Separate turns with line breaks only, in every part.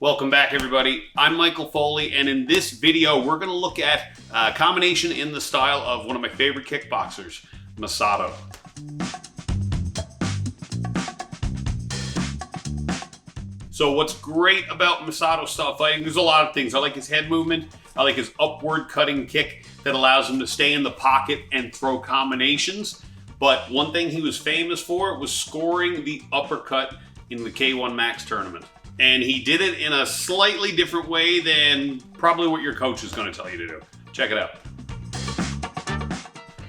Welcome back, everybody. I'm Michael Foley, and in this video, we're going to look at a combination in the style of one of my favorite kickboxers, Masato. So what's great about Masato style fighting, there's a lot of things. I like his head movement. I like his upward cutting kick that allows him to stay in the pocket and throw combinations. But one thing he was famous for was scoring the uppercut in the K1 Max tournament. And he did it in a slightly different way than probably what your coach is going to tell you to do. Check it out.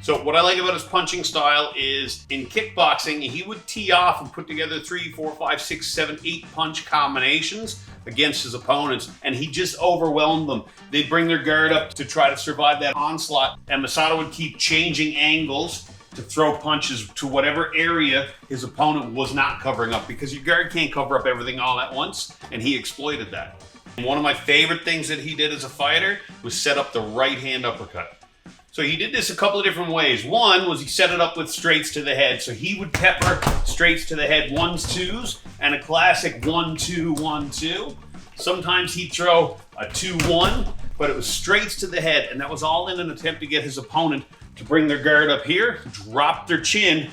So what I like about his punching style is in kickboxing, he would tee off and put together 3, 4, 5, 6, 7, 8 punch combinations against his opponents, and he just overwhelmed them. They'd bring their guard up to try to survive that onslaught, and Masato would keep changing angles to throw punches to whatever area his opponent was not covering up, because your guard can't cover up everything all at once, and he exploited that. And one of my favorite things that he did as a fighter was set up the right hand uppercut. So he did this a couple of different ways. One was he set it up with straights to the head. So he would pepper straights to the head, 1s, 2s, and a classic 1-2, 1-2. Sometimes he'd throw a 2-1, but it was straights to the head, and that was all in an attempt to get his opponent to bring their guard up here, drop their chin,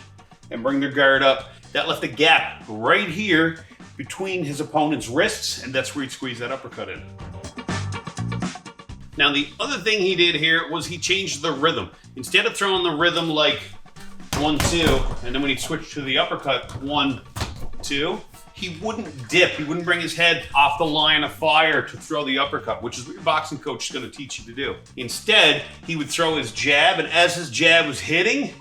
and bring their guard up. That left a gap right here between his opponent's wrists, and that's where he'd squeeze that uppercut in. Now, the other thing he did here was he changed the rhythm. Instead of throwing the rhythm like 1-2, and then when he'd switch to the uppercut, 1-2, he wouldn't dip. He wouldn't bring his head off the line of fire to throw the uppercut, which is what your boxing coach is going to teach you to do. Instead, he would throw his jab, and as his jab was hitting,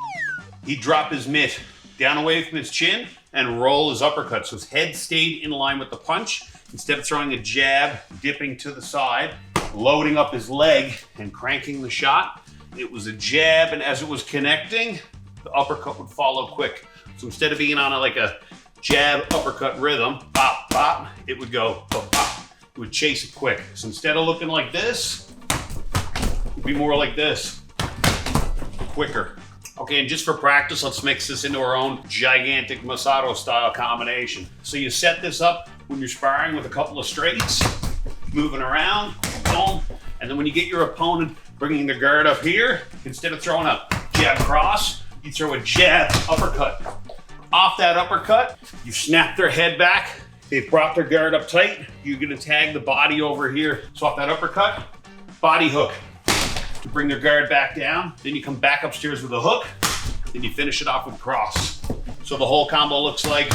he'd drop his mitt down away from his chin and roll his uppercut. So his head stayed in line with the punch. Instead of throwing a jab, dipping to the side, loading up his leg and cranking the shot, it was a jab, and as it was connecting, the uppercut would follow quick. So instead of being on a jab uppercut rhythm, bop, bop, it would go bop, bop. It would chase it quick. So instead of looking like this, it would be more like this, quicker. Okay, and just for practice, let's mix this into our own gigantic Masato style combination. So you set this up when you're sparring with a couple of straights, moving around, boom, and then when you get your opponent bringing their guard up here, instead of throwing a jab cross, you throw a jab uppercut. Off that uppercut, you snap their head back. They've brought their guard up tight. You're gonna tag the body over here. So off that uppercut, body hook to bring their guard back down. Then you come back upstairs with a hook. Then you finish it off with cross. So the whole combo looks like.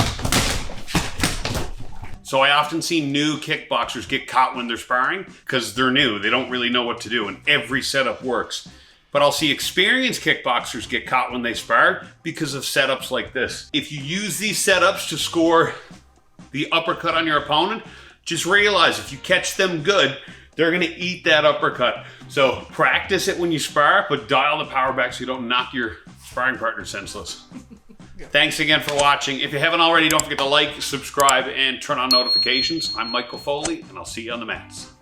So I often see new kickboxers get caught when they're sparring because they're new. They don't really know what to do, and every setup works. But I'll see experienced kickboxers get caught when they spar because of setups like this. If you use these setups to score the uppercut on your opponent, just realize if you catch them good, they're gonna eat that uppercut. So practice it when you spar, but dial the power back so you don't knock your sparring partner senseless. Thanks again for watching. If you haven't already, don't forget to like, subscribe, and turn on notifications. I'm Michael Foley, and I'll see you on the mats.